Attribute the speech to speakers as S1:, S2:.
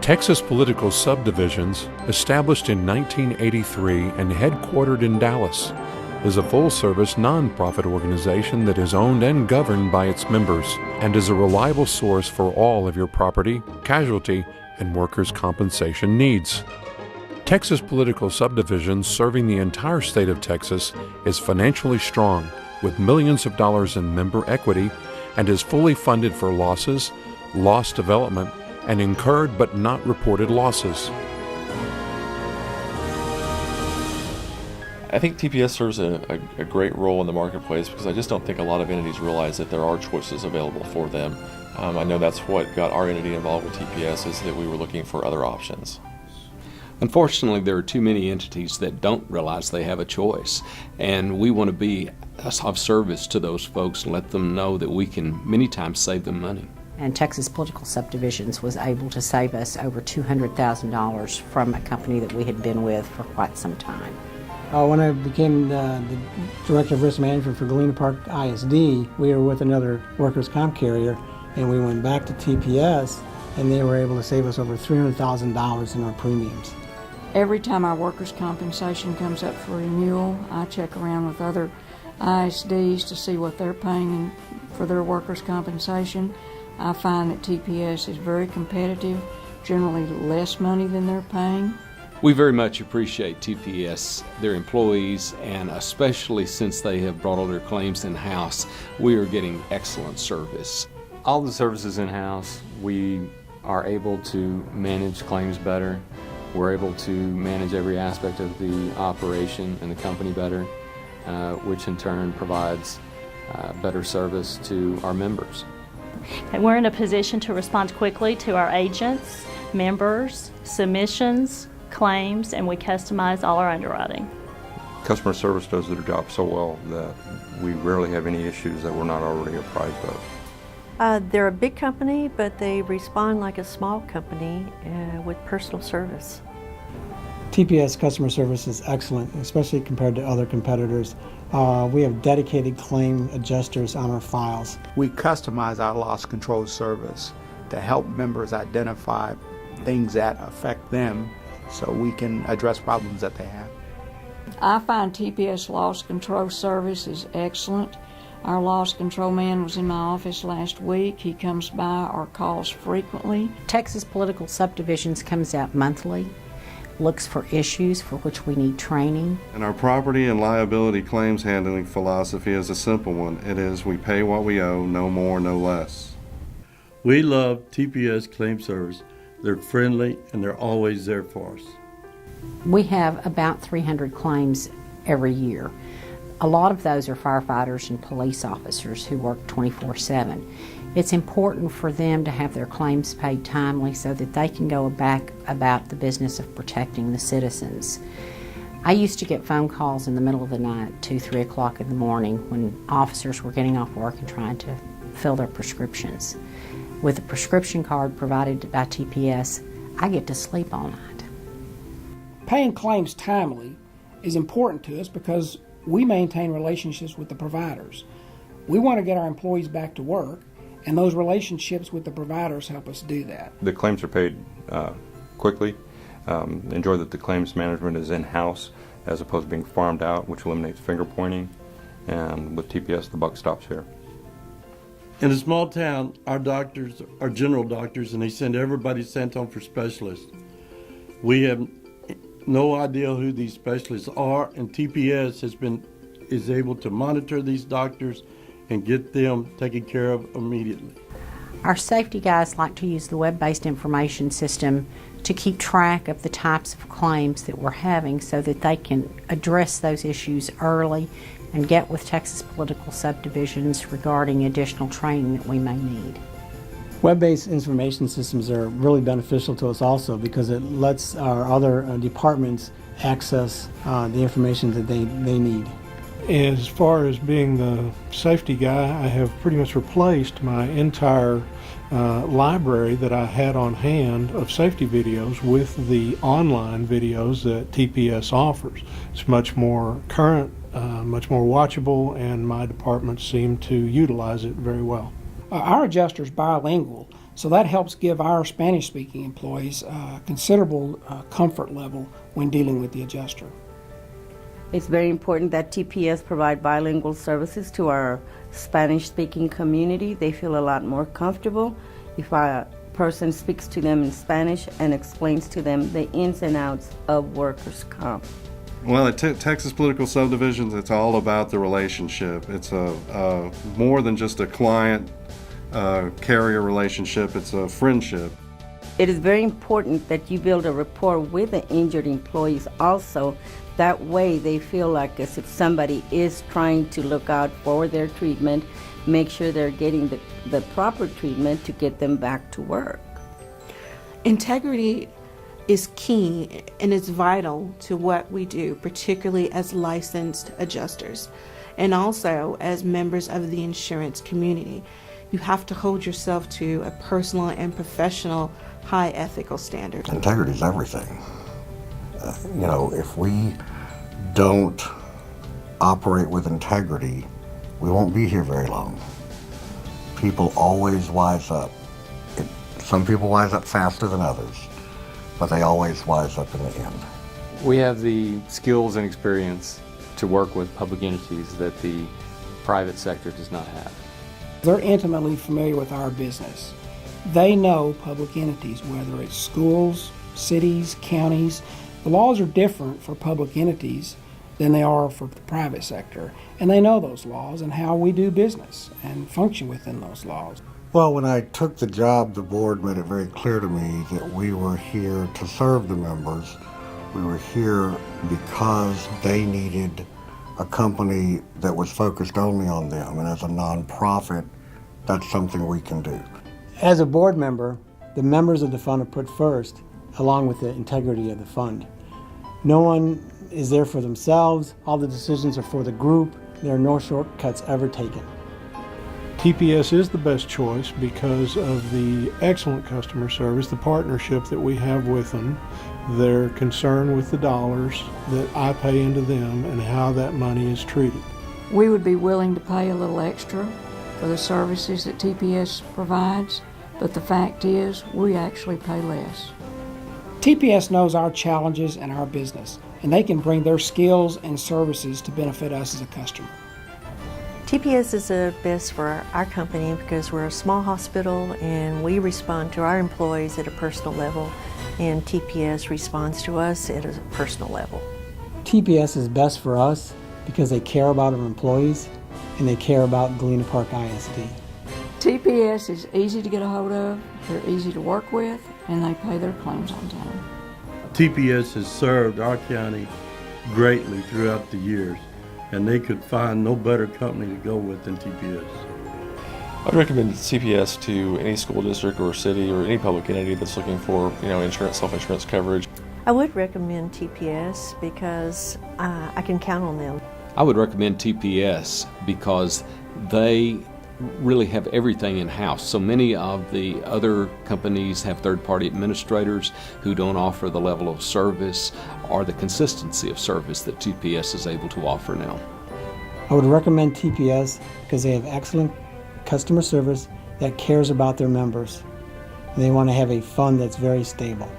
S1: Texas Political Subdivisions, established in 1983 and headquartered in Dallas, is a full-service nonprofit organization that is owned and governed by its members and is a reliable source for all of your property, casualty, and workers' compensation needs. Texas Political Subdivisions, serving the entire state of Texas, is financially strong with millions of dollars in member equity and is fully funded for losses, loss development, and incurred but not reported losses.
S2: I think TPS serves a great role in the marketplace because I just don't think a lot of entities realize that there are choices available for them. I know that's what got our entity involved with TPS, is that we were looking for other options.
S3: Unfortunately, there are too many entities that don't realize they have a choice, and we want to be of service to those folks and let them know that we can many times save them money.
S4: And Texas Political Subdivisions was able to save us over $200,000 from a company that we had been with for quite some time.
S5: When I became the Director of Risk Management for Galena Park ISD, we were with another workers' comp carrier, and we went back to TPS, and they were able to save us over $300,000 in our premiums.
S6: Every time our workers' compensation comes up for renewal, I check around with other ISDs to see what they're paying for their workers' compensation. I find that TPS is very competitive, generally less money than they're paying.
S3: We very much appreciate TPS, their employees, and especially since they have brought all their claims in-house, we are getting excellent service.
S7: All the services in-house, we are able to manage claims better. We're able to manage every aspect of the operation and the company better, which in turn provides better service to our members.
S8: And we're in a position to respond quickly to our agents, members, submissions, claims, and we customize all our underwriting.
S9: Customer service does their job so well that we rarely have any issues that we're not already apprised of.
S10: They're a big company, but they respond like a small company with personal service.
S5: TPS customer service is excellent, especially compared to other competitors. We have dedicated claim adjusters on our files.
S11: We customize our loss control service to help members identify things that affect them so we can address problems that they have.
S6: I find TPS loss control service is excellent. Our loss control man was in my office last week. He comes by or calls frequently.
S4: Texas Political Subdivisions comes out monthly, looks for issues for which we need training.
S12: And our property and liability claims handling philosophy is a simple one. It is, we pay what we owe, no more, no less.
S13: We love TPS Claim Service. They're friendly and they're always there for us.
S4: We have about 300 claims every year. A lot of those are firefighters and police officers who work 24/7. It's important for them to have their claims paid timely so that they can go back about the business of protecting the citizens. I used to get phone calls in the middle of the night, 2, 3 o'clock in the morning, when officers were getting off work and trying to fill their prescriptions. With a prescription card provided by TPS, I get to sleep all night.
S5: Paying claims timely is important to us because we maintain relationships with the providers. We want to get our employees back to work, and those relationships with the providers help us do that.
S9: The claims are paid quickly. Enjoy that the claims management is in-house as opposed to being farmed out, which eliminates finger pointing. And with TPS, the buck stops here.
S13: In a small town, our doctors are general doctors, and they send everybody sent home for specialists. We have no idea who these specialists are, and TPS is able to monitor these doctors and get them taken care of immediately.
S4: Our safety guys like to use the web-based information system to keep track of the types of claims that we're having so that they can address those issues early and get with Texas Political Subdivisions regarding additional training that we may need.
S5: Web-based information systems are really beneficial to us also because it lets our other departments access the information that they need.
S14: As far as being the safety guy, I have pretty much replaced my entire library that I had on hand of safety videos with the online videos that TPS offers. It's much more current, much more watchable, and my department seem to utilize it very well.
S15: Our adjuster's bilingual, so that helps give our Spanish-speaking employees considerable comfort level when dealing with the adjuster.
S16: It's very important that TPS provide bilingual services to our Spanish-speaking community. They feel a lot more comfortable if a person speaks to them in Spanish and explains to them the ins and outs of workers' comp.
S12: Well, at Texas Political Subdivisions, it's all about the relationship. It's more than just a client-carrier relationship. It's a friendship.
S16: It is very important that you build a rapport with the injured employees also. That way they feel like as if somebody is trying to look out for their treatment, make sure they're getting the proper treatment to get them back to work.
S17: Integrity is key and it's vital to what we do, particularly as licensed adjusters and also as members of the insurance community. You have to hold yourself to a personal and professional high ethical standard.
S18: Integrity is everything. If we don't operate with integrity, we won't be here very long. People always wise up. Some people wise up faster than others, but they always wise up in the end.
S7: We have the skills and experience to work with public entities that the private sector does not have.
S15: They're intimately familiar with our business. They know public entities, whether it's schools, cities, counties. The laws are different for public entities than they are for the private sector. And they know those laws and how we do business and function within those laws.
S18: Well, when I took the job, the board made it very clear to me that we were here to serve the members. We were here because they needed a company that was focused only on them. And as a nonprofit, that's something we can do.
S5: As a board member, the members of the fund are put first, along with the integrity of the fund. No one is there for themselves. All the decisions are for the group. There are no shortcuts ever taken.
S14: TPS is the best choice because of the excellent customer service, the partnership that we have with them, their concern with the dollars that I pay into them and how that money is treated.
S6: We would be willing to pay a little extra for the services that TPS provides, but the fact is we actually pay less.
S15: TPS knows our challenges and our business, and they can bring their skills and services to benefit us as a customer.
S10: TPS is the best for our company because we're a small hospital and we respond to our employees at a personal level, and TPS responds to us at a personal level.
S5: TPS is best for us because they care about our employees and they care about Galena Park ISD.
S6: TPS is easy to get a hold of, they're easy to work with, and they pay their claims on time.
S13: TPS has served our county greatly throughout the years, and they could find no better company to go with than TPS.
S2: I'd recommend TPS to any school district or city or any public entity that's looking for, insurance, self-insurance coverage.
S10: I would recommend TPS because I can count on them.
S3: I would recommend TPS because they really have everything in-house. So many of the other companies have third-party administrators who don't offer the level of service or the consistency of service that TPS is able to offer now.
S5: I would recommend TPS because they have excellent customer service that cares about their members. And they want to have a fund that's very stable.